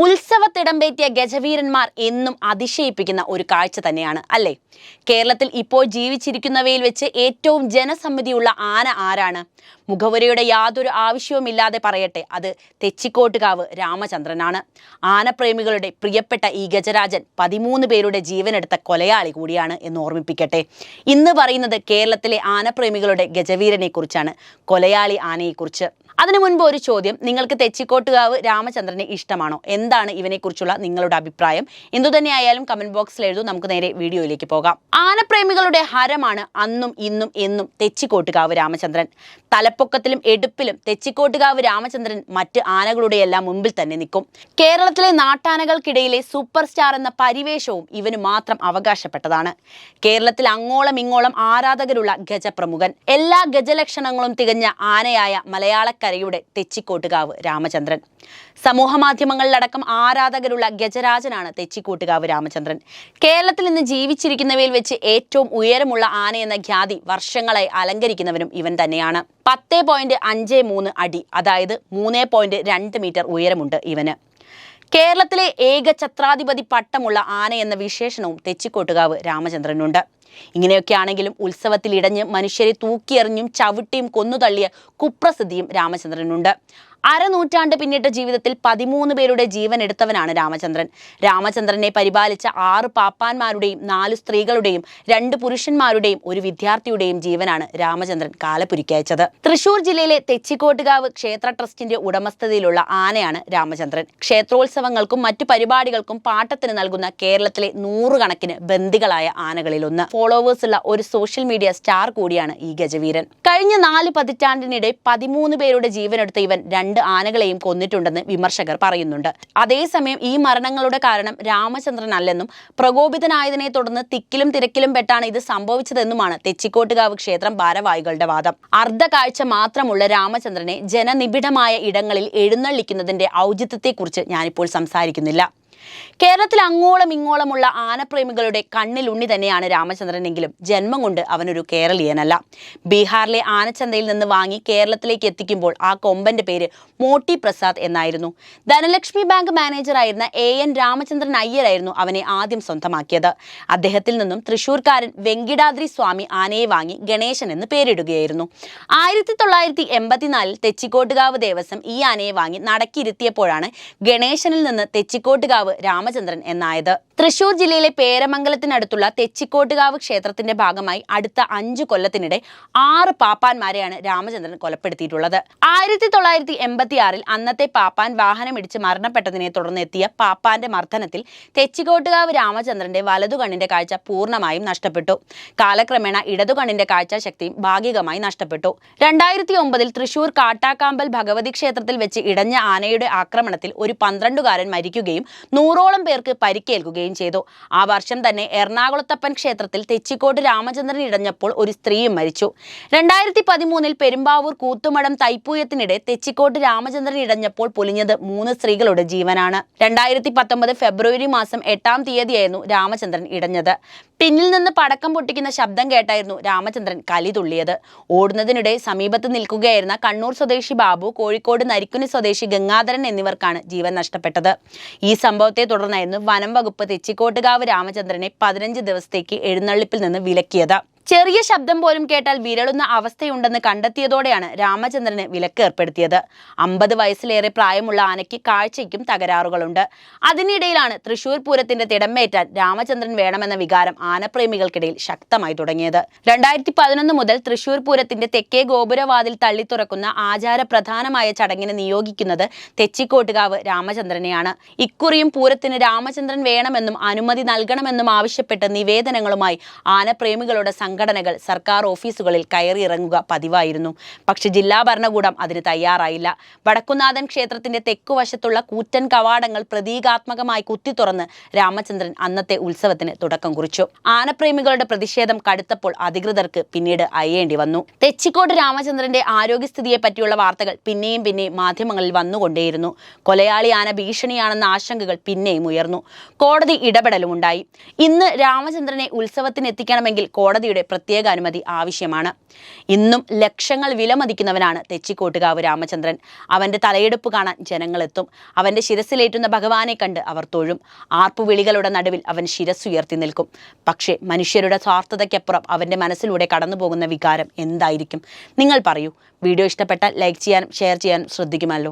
ഉത്സവത്തിടമ്പേറ്റിയ ഗജവീരന്മാർ എന്നും അതിശയിപ്പിക്കുന്ന ഒരു കാഴ്ച തന്നെയാണ് അല്ലേ? കേരളത്തിൽ ഇപ്പോൾ ജീവിച്ചിരിക്കുന്നവയിൽ വെച്ച് ഏറ്റവും ജനസമ്മതിയുള്ള ആന ആരാണ്? മുഖവുരയുടെ യാതൊരു ആവശ്യവുമില്ലാതെ പറയട്ടെ, അത് തെച്ചിക്കോട്ടുകാവ് രാമചന്ദ്രനാണ്. ആനപ്രേമികളുടെ പ്രിയപ്പെട്ട ഈ ഗജരാജൻ 13 പേരുടെ ജീവനെടുത്ത കൊലയാളി കൂടിയാണ് എന്ന് ഓർമ്മിപ്പിക്കട്ടെ. ഇന്ന് പറയുന്നത് കേരളത്തിലെ ആനപ്രേമികളുടെ ഗജവീരനെ കുറിച്ചാണ്, കൊലയാളി ആനയെക്കുറിച്ച്. അതിനു മുൻപ് ഒരു ചോദ്യം, നിങ്ങൾക്ക് തെച്ചിക്കോട്ടുകാവ് രാമചന്ദ്രനെ ഇഷ്ടമാണോ? എന്താണ് ഇവനെക്കുറിച്ചുള്ള നിങ്ങളുടെ അഭിപ്രായം? എന്തുതന്നെയായാലും കമന്റ് ബോക്സിൽ എഴുതൂ. നമുക്ക് നേരെ വീഡിയോയിലേക്ക് പോകാം. ആനപ്രേമികളുടെ ഹരമാണ് അന്നും ഇന്നും എന്നും തെച്ചിക്കോട്ടുകാവ് രാമചന്ദ്രൻ. തലപ്പൊക്കത്തിലും എടുപ്പിലും തെച്ചിക്കോട്ടുകാവ് രാമചന്ദ്രൻ മറ്റ് ആനകളുടെ എല്ലാം മുമ്പിൽ തന്നെ നിൽക്കും. കേരളത്തിലെ നാട്ടാനകൾക്കിടയിലെ സൂപ്പർ സ്റ്റാർ എന്ന പരിവേഷവും ഇവന് മാത്രം അവകാശപ്പെട്ടതാണ്. കേരളത്തിൽ അങ്ങോളം ഇങ്ങോളം ആരാധകരുള്ള ഗജപ്രമുഖൻ, എല്ലാ ഗജലക്ഷണങ്ങളും തികഞ്ഞ ആനയായ മലയാളക്കരയുടെ തെച്ചിക്കോട്ടുകാവ് രാമചന്ദ്രൻ. സമൂഹ മാധ്യമങ്ങളിലടക്കം ആരാധകരുള്ള ഗജരാജനാണ് തെച്ചിക്കോട്ടുകാവ് രാമചന്ദ്രൻ. കേരളത്തിൽ ഇന്ന് ജീവിച്ചിരിക്കുന്നവയിൽ വെച്ച് ഏറ്റവും ഉയരമുള്ള ആന എന്ന ഖ്യാതി വർഷങ്ങളായി അലങ്കരിക്കുന്നവനും ഇവൻ തന്നെയാണ്. 10.53 അടി, അതായത് 3.2 മീറ്റർ ഉയരമുണ്ട് ഇവന്. കേരളത്തിലെ ഏക ഛത്രാധിപതി പട്ടമുള്ള ആന എന്ന വിശേഷണവും തെച്ചിക്കോട്ടുകാവ് രാമചന്ദ്രനുണ്ട്. ഇങ്ങനെയൊക്കെയാണെങ്കിലും ഉത്സവത്തിൽ ഇടഞ്ഞ് മനുഷ്യരെ തൂക്കിയെറിഞ്ഞും ചവിട്ടിയും കൊന്നുതള്ളിയ കുപ്രസിദ്ധിയും രാമചന്ദ്രനുണ്ട്. അരനൂറ്റാണ്ട് പിന്നിട്ട ജീവിതത്തിൽ 13 പേരുടെ ജീവൻ എടുത്തവനാണ് രാമചന്ദ്രൻ. രാമചന്ദ്രനെ പരിപാലിച്ച 6 പാപ്പാന്മാരുടെയും 4 സ്ത്രീകളുടെയും 2 പുരുഷന്മാരുടെയും 1 വിദ്യാർത്ഥിയുടെയും ജീവനാണ് രാമചന്ദ്രൻ കാലപ്പുരിക്കയച്ചത്. തൃശൂർ ജില്ലയിലെ തെച്ചിക്കോട്ടുകാവ് ക്ഷേത്ര ട്രസ്റ്റിന്റെ ഉടമസ്ഥതയിലുള്ള ആനയാണ് രാമചന്ദ്രൻ. ക്ഷേത്രോത്സവങ്ങൾക്കും മറ്റു പരിപാടികൾക്കും പാട്ടത്തിന് നൽകുന്ന കേരളത്തിലെ 100 കണക്കിന് ബന്ദികളായ ആനകളിലൊന്ന്. ഫോളോവേഴ്സ് ഉള്ള ഒരു സോഷ്യൽ മീഡിയ സ്റ്റാർ കൂടിയാണ് ഈ ഗജവീരൻ. കഴിഞ്ഞ 4 പതിറ്റാണ്ടിനിടെ 13 പേരുടെ ജീവനെടുത്ത ഇവൻ 2 ആനകളെയും കൊന്നിട്ടുണ്ടെന്ന് വിമർശകർ പറയുന്നുണ്ട്. അതേസമയം ഈ മരണങ്ങളുടെ കാരണം രാമചന്ദ്രൻ അല്ലെന്നും പ്രകോപിതനായതിനെ തുടർന്ന് തിക്കിലും തിരക്കിലും പെട്ടാണ് ഇത് സംഭവിച്ചതെന്നുമാണ് തെച്ചിക്കോട്ടുകാവ് ക്ഷേത്രം ഭാരവാഹികളുടെ വാദം. അർദ്ധകാഴ്ച മാത്രമുള്ള രാമചന്ദ്രനെ ജനനിബിഡമായ ഇടങ്ങളിൽ എഴുന്നള്ളിക്കുന്നതിന്റെ ഔചിത്യത്തെക്കുറിച്ച് ഞാനിപ്പോൾ സംസാരിക്കുന്നില്ല. കേരളത്തിൽ അങ്ങോളം ഇങ്ങോളമുള്ള ആനപ്രേമികളുടെ കണ്ണിലുണ്ണി തന്നെയാണ് രാമചന്ദ്രനെങ്കിലും ജന്മം കൊണ്ട് അവനൊരു കേരളീയനല്ല. ബീഹാറിലെ ആനച്ചന്തയിൽ നിന്ന് വാങ്ങി കേരളത്തിലേക്ക് എത്തിക്കുമ്പോൾ ആ കൊമ്പന്റെ പേര് മോട്ടി പ്രസാദ് എന്നായിരുന്നു. ധനലക്ഷ്മി ബാങ്ക് മാനേജറായിരുന്ന AN രാമചന്ദ്രൻ അയ്യരായിരുന്നു അവനെ ആദ്യം സ്വന്തമാക്കിയത്. അദ്ദേഹത്തിൽ നിന്നും തൃശൂർക്കാരൻ വെങ്കിടാദ്രി സ്വാമി ആനയെ വാങ്ങി ഗണേശൻ എന്ന് പേരിടുകയായിരുന്നു. 1984 തെച്ചിക്കോട്ടുകാവ് ദേവസ്വം ഈ ആനയെ വാങ്ങി നടക്കിയിരുത്തിയപ്പോഴാണ് ഗണേശനിൽ നിന്ന് തെച്ചിക്കോട്ടുകാവ് രാമചന്ദ്രൻ എന്നായത്. തൃശൂർ ജില്ലയിലെ പേരമംഗലത്തിനടുത്തുള്ള തെച്ചിക്കോട്ടുകാവ് ക്ഷേത്രത്തിന്റെ ഭാഗമായി അടുത്ത 5 കൊല്ലത്തിനിടെ 6 പാപ്പാന്മാരെയാണ് രാമചന്ദ്രൻ കൊലപ്പെടുത്തിയിട്ടുള്ളത്. 1986 അന്നത്തെ പാപ്പാൻ വാഹനമിടിച്ച് മരണപ്പെട്ടതിനെ തുടർന്ന് എത്തിയ പാപ്പാന്റെ മർദ്ദനത്തിൽ തെച്ചിക്കോട്ടുകാവ് രാമചന്ദ്രന്റെ വലതുകണ്ണിന്റെ കാഴ്ച പൂർണ്ണമായും നഷ്ടപ്പെട്ടു. കാലക്രമേണ ഇടതുകണ്ണിന്റെ കാഴ്ചാശക്തിയും ഭാഗികമായി നഷ്ടപ്പെട്ടു. 2009 തൃശൂർ കാട്ടാക്കാമ്പൽ ഭഗവതി ക്ഷേത്രത്തിൽ വെച്ച് ഇടഞ്ഞ ആനയുടെ ആക്രമണത്തിൽ ഒരു 12കാരൻ മരിക്കുകയും 100ഓളം പേർക്ക് പരിക്കേൽക്കുകയും ചെയ്തു. ആ വർഷം തന്നെ എറണാകുളത്തപ്പൻ ക്ഷേത്രത്തിൽ തെച്ചിക്കോട്ട് രാമചന്ദ്രൻ ഇടഞ്ഞപ്പോൾ ഒരു സ്ത്രീയും മരിച്ചു. 2013 പെരുമ്പാവൂർ കൂത്തുമടം തൈപ്പൂയത്തിനിടെ തെച്ചിക്കോട്ട് രാമചന്ദ്രൻ ഇടഞ്ഞപ്പോൾ പൊലിഞ്ഞത് 3 സ്ത്രീകളുടെ ജീവനാണ്. 2019 ഫെബ്രുവരി മാസം 8-ാം തീയതിയായിരുന്നു രാമചന്ദ്രൻ ഇടഞ്ഞത്. പിന്നിൽ നിന്ന് പടക്കം പൊട്ടിക്കുന്ന ശബ്ദം കേട്ടായിരുന്നു രാമചന്ദ്രൻ കലി തുള്ളിയത്. ഓടുന്നതിനിടെ സമീപത്ത് നിൽക്കുകയായിരുന്ന കണ്ണൂർ സ്വദേശി ബാബു, കോഴിക്കോട് നരിക്കുനി സ്വദേശി ഗംഗാധരൻ എന്നിവർക്കാണ് ജീവൻ നഷ്ടപ്പെട്ടത്. ഈ സംഭവത്തെ തുടർന്നായിരുന്നു വനം വകുപ്പ് തെച്ചിക്കോട്ടുകാവ് രാമചന്ദ്രനെ 15 ദിവസത്തേക്ക് എഴുന്നള്ളിപ്പിൽ നിന്ന് വിലക്കിയത്. ചെറിയ ശബ്ദം പോലും കേട്ടാൽ വിരളുന്ന അവസ്ഥയുണ്ടെന്ന് കണ്ടെത്തിയതോടെയാണ് രാമചന്ദ്രന് വിലക്ക് ഏർപ്പെടുത്തിയത്. 50 വയസ്സിലേറെ പ്രായമുള്ള ആനയ്ക്ക് കാഴ്ചയ്ക്കും തകരാറുകളുണ്ട്. അതിനിടയിലാണ് തൃശൂർ പൂരത്തിന്റെ തിടമ്പേറ്റാൻ രാമചന്ദ്രൻ വേണമെന്ന വികാരം ആനപ്രേമികൾക്കിടയിൽ ശക്തമായി തുടങ്ങിയത്. 2011 മുതൽ തൃശൂർ പൂരത്തിന്റെ തെക്കേ ഗോപുരവാതിൽ തള്ളിത്തുറക്കുന്ന ആചാരപ്രധാനമായ ചടങ്ങിന് നിയോഗിക്കുന്നത് തെച്ചിക്കോട്ടുകാവ് രാമചന്ദ്രനെയാണ്. ഇക്കുറിയും പൂരത്തിന് രാമചന്ദ്രൻ വേണമെന്നും അനുമതി നൽകണമെന്നും ആവശ്യപ്പെട്ട് നിവേദനങ്ങളുമായി ആനപ്രേമികളുടെ സംഘടനകൾ സർക്കാർ ഓഫീസുകളിൽ കയറിയിറങ്ങുക പതിവായിരുന്നു. പക്ഷെ ജില്ലാ ഭരണകൂടം അതിന് തയ്യാറായില്ല. വടക്കുന്നാഥൻ ക്ഷേത്രത്തിന്റെ തെക്കുവശത്തുള്ള കൂറ്റൻ കവാടങ്ങൾ പ്രതീകാത്മകമായി കുത്തി തുറന്ന് രാമചന്ദ്രൻ അന്നത്തെ ഉത്സവത്തിന് തുടക്കം കുറിച്ചു. ആനപ്രേമികളുടെ പ്രതിഷേധം കടുത്തപ്പോൾ അധികൃതർക്ക് പിന്നീട് അയ്യേണ്ടി വന്നു. തെച്ചിക്കോട്ട് രാമചന്ദ്രന്റെ ആരോഗ്യസ്ഥിതിയെ പറ്റിയുള്ള വാർത്തകൾ പിന്നെയും മാധ്യമങ്ങളിൽ വന്നുകൊണ്ടേയിരുന്നു. കൊലയാളി ആന ഭീഷണിയാണെന്ന ആശങ്കകൾ പിന്നെയും ഉയർന്നു. കോടതി ഇടപെടലുമുണ്ടായി. ഇന്ന് രാമചന്ദ്രനെ ഉത്സവത്തിന് എത്തിക്കണമെങ്കിൽ കോടതിയുടെ ഭഗവതിയുടെ പ്രത്യേക അനുമതി ആവശ്യമാണ്. ഇന്നും ലക്ഷങ്ങൾ വിലമതിക്കുന്നവനാണ് തെച്ചിക്കോട്ടുകാവ് രാമചന്ദ്രൻ. അവൻ്റെ തലയെടുപ്പ് കാണാൻ ജനങ്ങളെത്തും. അവൻ്റെ ശിരസിലേറ്റുന്ന ഭഗവാനെ കണ്ട് അവർ തൊഴും. ആർപ്പുവിളികളുടെ നടുവിൽ അവൻ ശിരസ്സുയർത്തി നിൽക്കും. പക്ഷേ മനുഷ്യരുടെ സ്വാർത്ഥതയ്ക്കപ്പുറം അവൻ്റെ മനസ്സിലൂടെ കടന്നു പോകുന്ന വികാരം എന്തായിരിക്കും? നിങ്ങൾ പറയൂ. വീഡിയോ ഇഷ്ടപ്പെട്ടാൽ ലൈക്ക് ചെയ്യാനും ഷെയർ ചെയ്യാനും ശ്രദ്ധിക്കുമല്ലോ.